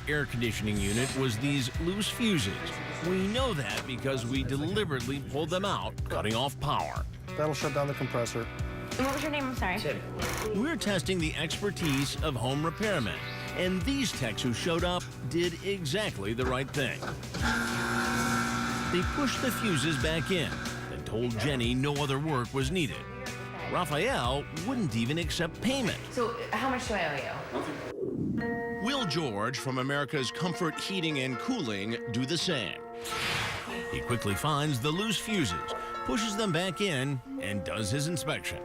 air conditioning unit was these loose fuses. We know that because we deliberately pulled them out, cutting off power. That'll shut down the compressor. And what was your name? I'm sorry. Tim. We're testing the expertise of home repairmen, and these techs who showed up did exactly the right thing. They pushed the fuses back in and told Jenny no other work was needed. Raphael wouldn't even accept payment. So how much do I owe you? Will George from America's Comfort Heating and Cooling do the same? He quickly finds the loose fuses, pushes them back in, and does his inspection.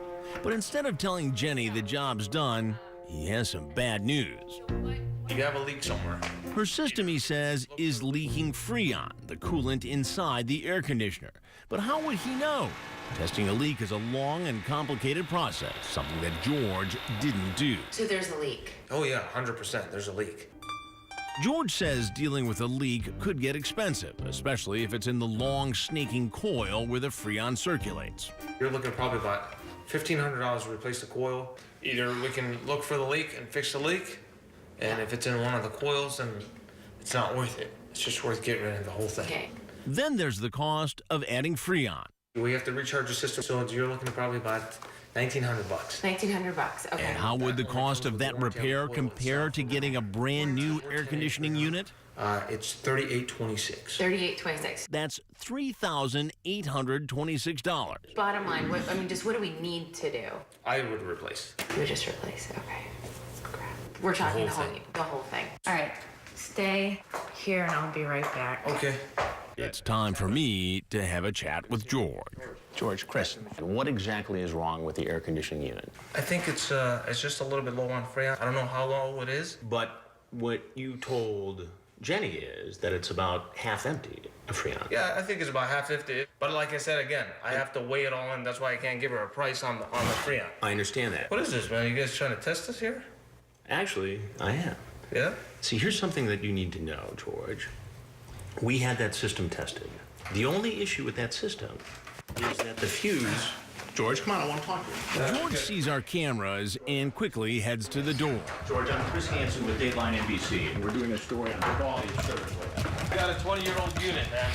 But instead of telling Jenny the job's done, he has some bad news. You have a leak somewhere. Her system, he says, is leaking Freon, the coolant inside the air conditioner. But how would he know? Testing a leak is a long and complicated process, something that George didn't do. So there's a leak. Oh yeah, 100%. There's a leak. George says dealing with a leak could get expensive, especially if it's in the long, snaking coil where the Freon circulates. You're looking probably about $1,500 to replace the coil. Either we can look for the leak and fix the leak, and if it's in one of the coils, then it's not worth it. It's just worth getting rid of the whole thing. Okay. Then there's the cost of adding Freon. We have to recharge the system, so you're looking at probably about $1,900. $1,900. Okay. And how would the cost of that repair compare to getting a brand new air conditioning unit? It's $3,826. $3,826. That's $3,826. Bottom line, what do we need to do? I would replace. You would just replace it. Okay. Crap. We're talking whole thing. the whole thing. All right. Stay here and I'll be right back. Okay. It's time for me to have a chat with George. George, Chris, what exactly is wrong with the air conditioning unit? I think it's just a little bit low on Freon. I don't know how low it is. But what you told Jenny is that it's about half empty of Freon. Yeah, I think it's about half 50. But like I said again, I have to weigh it all in. That's why I can't give her a price on the Freon. I understand that. What is this, man? You guys trying to test us here? Actually, I am. Yeah? See, here's something that you need to know, George. We had that system tested. The only issue with that system is that the fuse... George, come on, I want to talk to you. George sees our cameras and quickly heads to the door. George, I'm Chris Hansen with Dateline NBC, and we're doing a story on the quality of service. I got a 20-year-old unit, man.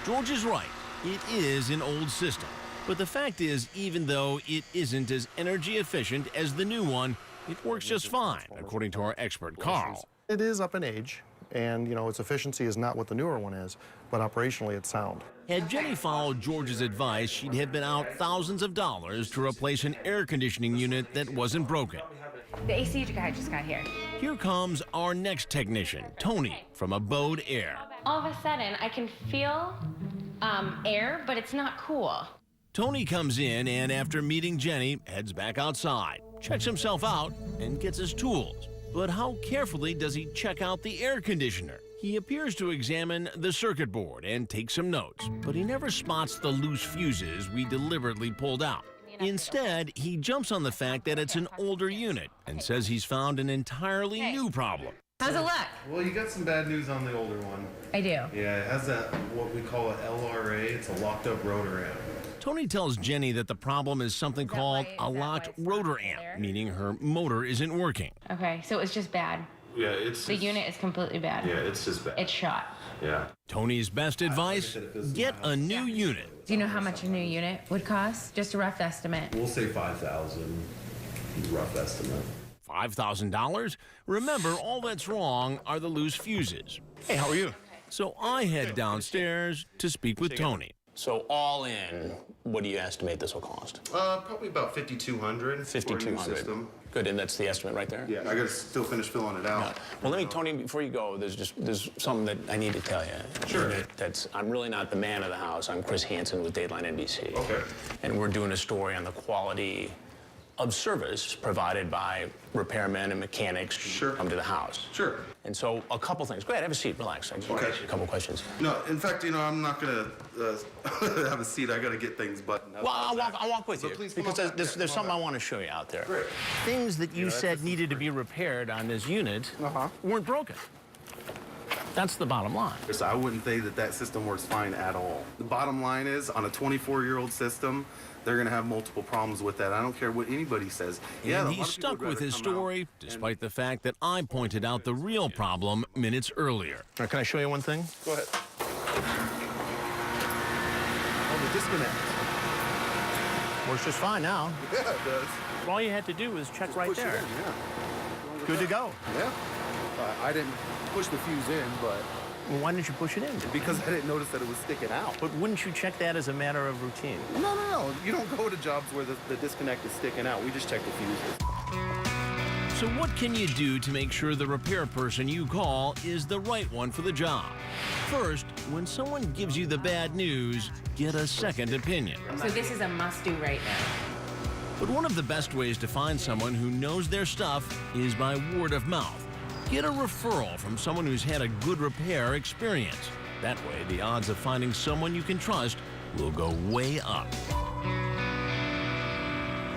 George is right. It is an old system. But the fact is, even though it isn't as energy efficient as the new one, it works just fine, according to our expert, Carl. It is up in age, and, its efficiency is not what the newer one is, but operationally it's sound. Had Jenny followed George's advice, she'd have been out thousands of dollars to replace an air conditioning unit that wasn't broken. The AC guy just got here. Here comes our next technician, Tony, from Abode Air. All of a sudden, I can feel air, but it's not cool. Tony comes in and, after meeting Jenny, heads back outside, checks himself out, and gets his tools. But how carefully does he check out the air conditioner? He appears to examine the circuit board and take some notes, but he never spots the loose fuses we deliberately pulled out. Instead, he jumps on the fact that it's an older unit and says he's found an entirely new problem. How's it look? Well, you got some bad news on the older one. I do. Yeah, it has that, what we call an LRA. It's a locked up rotor amp. Tony tells Jenny that the problem is something called a locked rotor amp, meaning her motor isn't working. Okay, so it's just bad. Yeah, it's... The unit is completely bad. Yeah, it's just bad. It's shot. Yeah. Tony's best advice, get a new unit. Do you know how much a new unit would cost? Just a rough estimate. We'll say $5,000, rough estimate. $5,000? Remember, all that's wrong are the loose fuses. Hey, how are you? So I head downstairs to speak with Tony. So all in, what do you estimate this will cost? Probably about $5,200. $5,200. Good, and that's the estimate right there? Yeah, I gotta still finish filling it out. Well, let me, Tony, before you go, there's something that I need to tell you. Sure. I'm really not the man of the house. I'm Chris Hansen with Dateline NBC. Okay. And we're doing a story on the quality of service provided by repairmen and mechanics who come to the house. Sure. And so a couple things. Go ahead, have a seat, relax. I just want to ask you a couple questions. No, in fact, I'm not gonna have a seat. I gotta get things buttoned up. Well, I'll walk with So you please come because on back there's there. something I want to show you out there. Great. Things that you said needed to be repaired on this unit weren't broken. That's the bottom line. So I wouldn't say that that system works fine at all. The bottom line is, on a 24-year-old system, they're going to have multiple problems with that. I don't care what anybody says. And he's stuck with his story, despite the fact that I pointed out the real problem minutes earlier. Now, can I show you one thing? Go ahead. Oh, the disconnect. Works just fine now. Yeah, it does. All you had to do was check right Push it there. in, yeah. Good to go. Yeah. I didn't push the fuse in, but Well, why didn't you push it in? because I didn't notice that it was sticking out. But wouldn't you check that as a matter of routine? No. You don't go to jobs where the disconnect is sticking out. We just check the fuses. So what can you do to make sure the repair person you call is the right one for the job? First, when someone gives you the bad news, get a second opinion. So this is a must-do right now. But one of the best ways to find someone who knows their stuff is by word of mouth. Get a referral from someone who's had a good repair experience. That way, the odds of finding someone you can trust will go way up.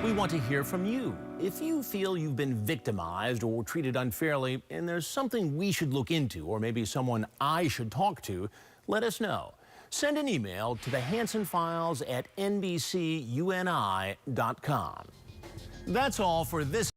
We want to hear from you. If you feel you've been victimized or treated unfairly and there's something we should look into, or maybe someone I should talk to, let us know. Send an email to the Hansen Files at NBCUNI.com. That's all for this